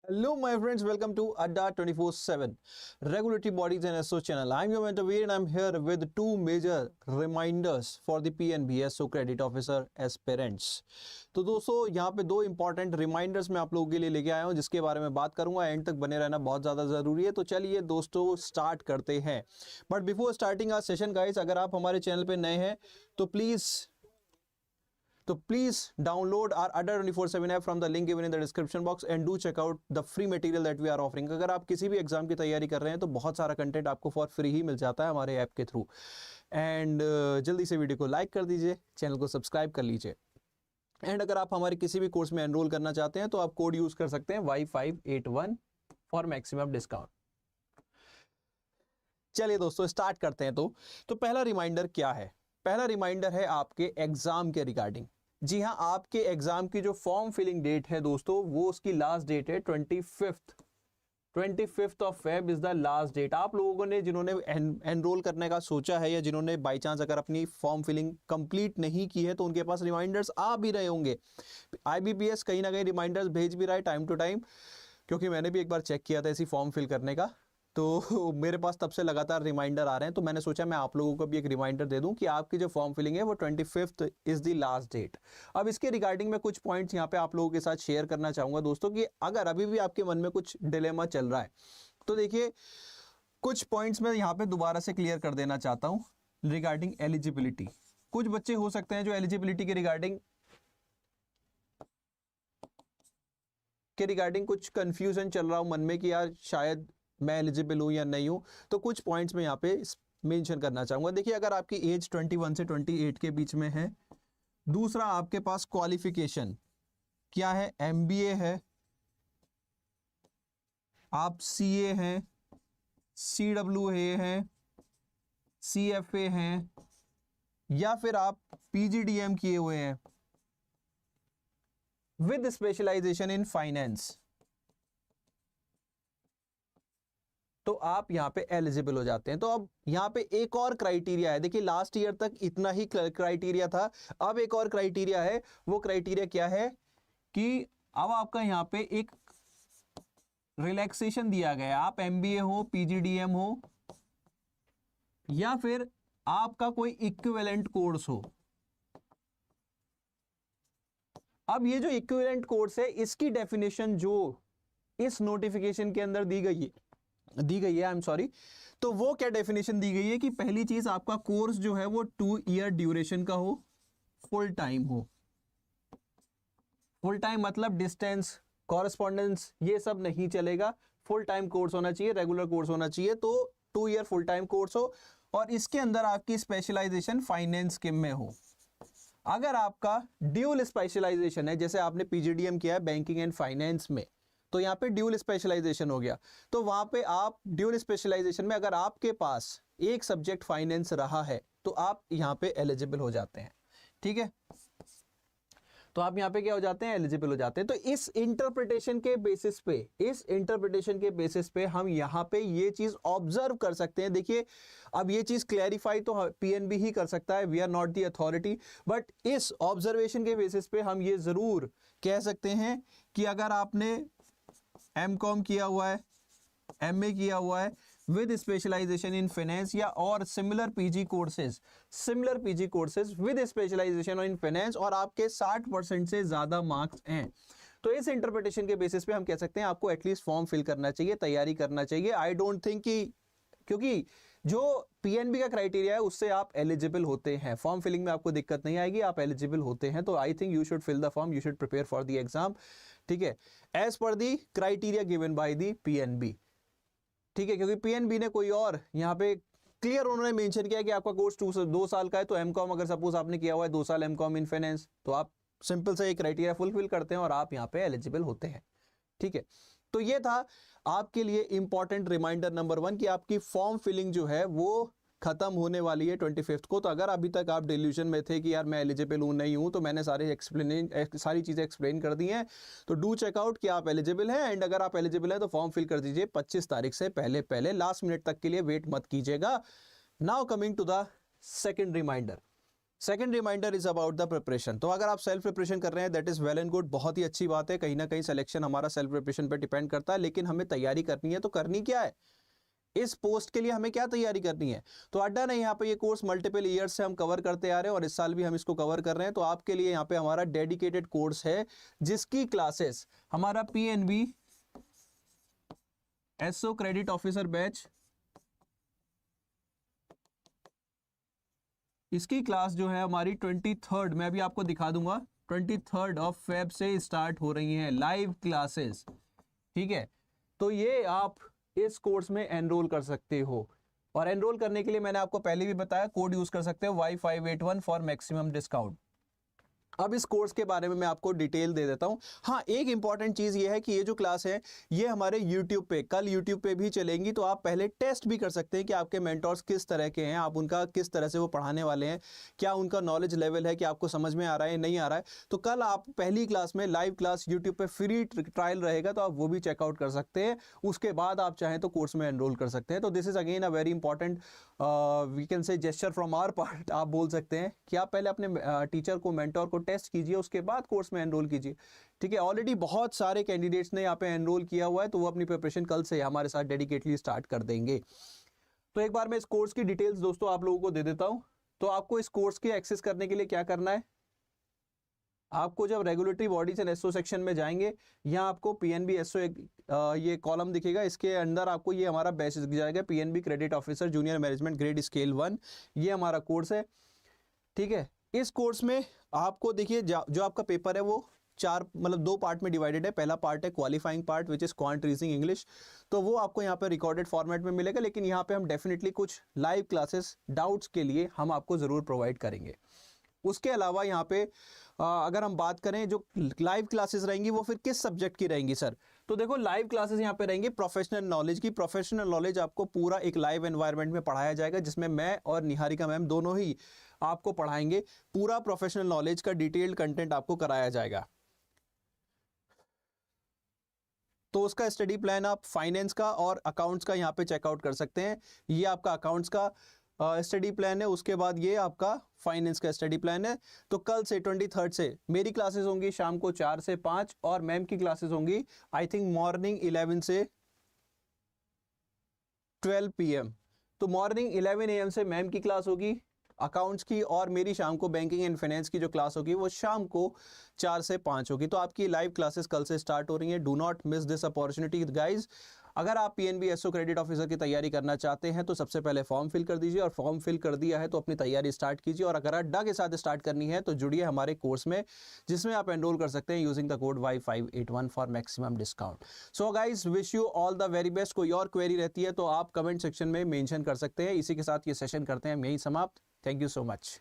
Hello, my friends. Welcome to Adda 24/7 Regulatory Bodies and SO channel. I'm your mentor Veer and I'm here with two major reminders for the PNBSO Credit Officer aspirants. तो दोस्तों यहाँ पे दो important reminders मैं आप लोगों के लिए लेके आया हूँ जिसके बारे में बात करूंगा। एंड तक बने रहना बहुत ज़्यादा ज़रूरी है। तो चलिए दोस्तों स्टार्ट करते हैं। But before starting our session guys, अगर आप हमारे चैनल पे नए हैं तो please download our Adda 24/7 app from the link given in the description box and do check out the free material that we are offering. अगर आप किसी भी एग्जाम की तैयारी कर रहे हैं तो बहुत सारा कंटेंट आपको फॉर फ्री ही मिल जाता है हमारे ऐप के थ्रू। एंड जल्दी से वीडियो को लाइक कर दीजिए, चैनल को सब्सक्राइब कर लीजिए। एंड अगर आप हमारे किसी भी कोर्स में एनरोल करना चाहते हैं तो आप कोड यूज कर सकते हैं Y581 फॉर मैक्सिमम डिस्काउंट। चलिए दोस्तों स्टार्ट करते हैं। तो पहला रिमाइंडर क्या है? पहला रिमाइंडर है आपके एग्जाम के रिगार्डिंग। जी हाँ, आपके एग्जाम की जो फॉर्म फिलिंग डेट है दोस्तों, वो उसकी लास्ट डेट है 25th of Feb is the last date. आप लोगों ने जिन्होंने एनरोल करने का सोचा है या जिन्होंने बाई चांस अगर अपनी फॉर्म फिलिंग कंप्लीट नहीं की है तो उनके पास रिमाइंडर्स आ भी रहे होंगे। IBPS कहीं ना कहीं रिमाइंडर्स भेज भी रहा है टाइम टू टाइम, क्योंकि मैंने भी एक बार चेक किया था इसी फॉर्म फिल करने का, तो मेरे पास तब से लगातार रिमाइंडर आ रहे हैं। तो मैंने सोचा मैं आप लोगों को भी एक रिमाइंडर दे दूं कि आपकी जो फॉर्म फिलिंग है वो 25th is the last date. अब इसके रिगार्डिंग मैं कुछ पॉइंट्स यहाँ पे आप लोगों के साथ शेयर करना चाहूंगा दोस्तों, कि अगर अभी भी आपके मन में कुछ डिलेमा चल रहा है तो देखिए कुछ पॉइंट्स मैं यहाँ पे दोबारा से क्लियर कर देना चाहता हूँ रिगार्डिंग एलिजिबिलिटी। कुछ बच्चे हो सकते हैं जो एलिजिबिलिटी के रिगार्डिंग कुछ कंफ्यूजन चल रहा हो मन में कि यार शायद मैं एलिजिबल हूं या नहीं हूं। तो कुछ पॉइंट्स में यहाँ पे मेंशन करना चाहूंगा। देखिए, अगर आपकी एज 21 से 28 के बीच में है, दूसरा आपके पास क्वालिफिकेशन क्या है, MBA है, आप CA हैं, CWA हैं, CFA हैं, या फिर आप PGDM किए हुए हैं विद स्पेशलाइजेशन इन फाइनेंस, तो आप यहां पे एलिजिबल हो जाते हैं। तो अब यहां पे एक और क्राइटेरिया है। देखिए, लास्ट ईयर तक इतना ही क्राइटेरिया था, अब एक और क्राइटेरिया है। वो क्राइटेरिया क्या है कि अब आपका यहां पे एक रिलैक्सेशन दिया गया है। आप MBA हो, PGDM हो, या फिर आपका कोई इक्विवेलेंट कोर्स हो। अब ये जो इक्विवेलेंट कोर्स है, इसकी डेफिनेशन जो इस नोटिफिकेशन के अंदर दी गई है, आई एम सॉरी, तो वो क्या डेफिनेशन दी गई है कि पहली चीज आपका कोर्स जो है वो 2 ईयर ड्यूरेशन का हो, फुल टाइम हो। फुल टाइम मतलब डिस्टेंस, कॉरेस्पॉन्डेंस, ये सब नहीं चलेगा। फुल टाइम कोर्स होना चाहिए, रेगुलर कोर्स होना चाहिए। तो 2 ईयर फुल टाइम कोर्स हो और इसके अंदर आपकी स्पेशलाइजेशन फाइनेंस के में हो। अगर आपका ड्यूल स्पेशलाइजेशन है, जैसे आपने PGDM किया है बैंकिंग एंड फाइनेंस में, तो यहाँ पे ड्यूल स्पेशलाइजेशन हो गया। तो वहां पे आप ड्यूल स्पेशलाइजेशन में अगर आपके पास एक सब्जेक्ट फाइनेंस रहा है तो आप यहाँ पे एलिजिबल हो जाते हैं। ठीक है, तो आप यहाँ पे क्या हो जाते हैं, एलिजिबल हो जाते हैं। तो इस इंटरप्रिटेशन के बेसिस पे हम यहाँ पे ये चीज ऑब्जर्व कर सकते हैं। देखिए, अब ये चीज क्लैरिफाई तो PNB ही कर सकता है, we are not the authority, but इस ऑब्जर्वेशन के बेसिस पे हम ये जरूर कह सकते हैं कि अगर आपने MCOM किया हुआ है, MA किया हुआ है विद स्पेशलाइजेशन इन फाइनेंस, या और similar PG courses with specialisation in finance, और आपके 60% से ज्यादा मार्क्स हैं, तो इस इंटरप्रिटेशन के बेसिस पे हम कह सकते हैं आपको एटलीस्ट फॉर्म फिल करना चाहिए, तैयारी करना चाहिए। आई डोंट थिंक कि, क्योंकि जो PNB का क्राइटेरिया है उससे आप एलिजिबल होते हैं, फॉर्म फिलिंग में आपको दिक्कत नहीं आएगी, आप एलिजिबल होते हैं। तो I think you should fill the form, you should prepare for the exam. ठीक है, as per the criteria given by the PNB। ठीक है, क्योंकि PNB ने कोई और यहाँ पे क्लियर उन्होंने मेंशन किया कि आपका कोर्स 2 साल का है, तो MCOM अगर सपोज आपने किया हुआ है 2 साल MCOM इन फाइनेंस, तो आप सिंपल से एक क्राइटेरिया फुलफिल करते हैं और आप यहाँ पे एलिजिबल होते हैं। ठीक है, तो ये था आपके लिए इंपॉर्टेंट रिमाइंडर नंबर 1 कि आपकी फॉर्म फिलिंग जो है वो खत्म होने वाली है 25th को। तो अगर अभी तक आप डिल्यूजन में थे कि यार मैं एलिजिबल हूं नहीं हूं, तो मैंने सारी चीजें एक्सप्लेन कर दी हैं। तो डू चेकआउट कि आप एलिजिबल हैं, एंड अगर आप एलिजिबल हैं तो फॉर्म फिल कर दीजिए 25 तारीख से पहले, लास्ट मिनट तक के लिए वेट मत कीजिएगा। Now coming to the second reminder. Second reminder is about the preparation. तो अगर आप सेल्फ प्रिपरेशन कर रहे हैं that is well and good, बहुत ही अच्छी बात है। कहीं ना कहीं सिलेक्शन हमारा सेल्फ प्रिपरेशन पे डिपेंड करता है, लेकिन हमें तैयारी करनी है। तो करनी क्या है, इस पोस्ट के लिए हमें क्या तैयारी करनी है? तो अड्डा ने यहाँ पे ये कोर्स मल्टीपल ईयर्स से हम कवर करते आ रहे हैं और इस साल भी हम इसको कवर कर रहे हैं। तो आपके लिए यहाँ पे हमारा डेडिकेटेड कोर्स है जिसकी क्लासेस हमारा PNB SO credit officer batch, इसकी क्लास जो है हमारी 23rd, मैं अभी आपको दिखा दूंगा, 23rd ऑफ फेब से स्टार्ट हो रही हैं लाइव क्लासेस। ठीक है, तो ये आप इस कोर्स में एनरोल कर सकते हो और एनरोल करने के लिए मैंने आपको पहले भी बताया कोड यूज कर सकते हो Y581 फॉर मैक्सिमम डिस्काउंट। अब इस कोर्स के बारे में मैं आपको डिटेल दे देता हूं। हाँ, एक इंपॉर्टेंट चीज ये है कि ये जो क्लास है ये हमारे YouTube पे कल YouTube पे भी चलेंगी। तो आप पहले टेस्ट भी कर सकते हैं कि आपके मेंटोर्स किस तरह के हैं, आप उनका किस तरह से वो पढ़ाने वाले हैं, क्या उनका नॉलेज लेवल है, कि आपको समझ में आ रहा है नहीं आ रहा है। तो कल आप पहली क्लास में लाइव क्लास YouTube पे फ्री ट्रायल रहेगा, तो आप वो भी चेकआउट कर सकते हैं। उसके बाद आप चाहें तो कोर्स में एनरोल कर सकते हैं। तो this is again a very important we can say gesture from our part. आप बोल सकते हैं कि आप पहले अपने टीचर को, मेंटोर को टेस्ट कीजिए, उसके बाद कोर्स में एनरोल कीजिए। ठीक है, ऑलरेडी बहुत सारे कैंडिडेट्स ने यहाँ पे एनरोल किया हुआ है, तो वो अपनी प्रिपरेशन कल से हमारे साथ डेडिकेटली स्टार्ट कर देंगे। तो एक बार मैं इस कोर्स की डिटेल्स दोस्तों आप लोगों को दे देता हूँ। तो आपको इस कोर्स के एक्सेस करने के लिए क्या करना है, आपको जब regulatory bodies and SO section में जाएंगे, यहाँ आपको PNB एसओ ये कॉलम दिखेगा, इसके अंदर आपको ये हमारा बैच दिख जाएगा, PNB credit officer junior management grade scale 1, ये हमारा कोर्स है। ठीक है, इस कोर्स में आपको देखिए जो आपका पेपर है वो दो पार्ट में डिवाइडेड है। पहला पार्ट है qualifying part which is quant reasoning English, तो वो आपको यहाँ पे रिकॉर्डेड फॉर्मेट में मिलेगा, लेकिन यहाँ पे हम डेफिनेटली कुछ लाइव क्लासेस डाउट्स के लिए हम आपको जरूर प्रोवाइड करेंगे। उसके अलावा यहाँ पे अगर हम बात करें जो लाइव क्लासेस रहेंगी वो फिर किस सब्जेक्ट की रहेंगी सर, तो देखो लाइव क्लासेस यहाँ पे रहेंगी प्रोफेशनल नॉलेज की। प्रोफेशनल नॉलेज आपको पूरा एक लाइव एनवायरनमेंट में पढ़ाया जाएगा, जिसमें मैं और निहारिका मैम दोनों ही आपको पढ़ाएंगे। पूरा प्रोफेशनल नॉलेज का डिटेल्ड कंटेंट आपको कराया जाएगा। तो उसका स्टडी प्लान आप फाइनेंस का और अकाउंट्स का यहाँ पे चेकआउट कर सकते हैं। ये आपका अकाउंट्स का स्टडी प्लान है, उसके बाद ये आपका फाइनेंस का स्टडी प्लान है। तो कल से 23rd से मेरी क्लासेस होंगी शाम को 4 से 5 और मैम की क्लासेस होंगी आई थिंक मॉर्निंग 11 से 12 PM। तो मॉर्निंग 11 AM से मैम की क्लास होगी अकाउंट्स की, और मेरी शाम को बैंकिंग एंड फाइनेंस की जो क्लास होगी वो शाम को 4 से 5 होगी। तो आपकी लाइव क्लासेस कल से स्टार्ट हो रही हैं। Do not miss this opportunity guys. अगर आप PNB एसओ क्रेडिट ऑफिसर की तैयारी करना चाहते हैं तो सबसे पहले फॉर्म फिल कर दीजिए, और फॉर्म फिल कर दिया है तो अपनी तैयारी स्टार्ट कीजिए। और अगर अड्डा के साथ स्टार्ट करनी है तो जुड़िए हमारे कोर्स में, जिसमें आप एनरोल कर सकते हैं using the code Y581 for maximum discount. So guys wish you all the very best. कोई और क्वेरी रहती है तो आप कमेंट सेक्शन में मेंशन कर सकते हैं। इसी के साथ ये सेशन करते हैं हम यही समाप्त। Thank you so much.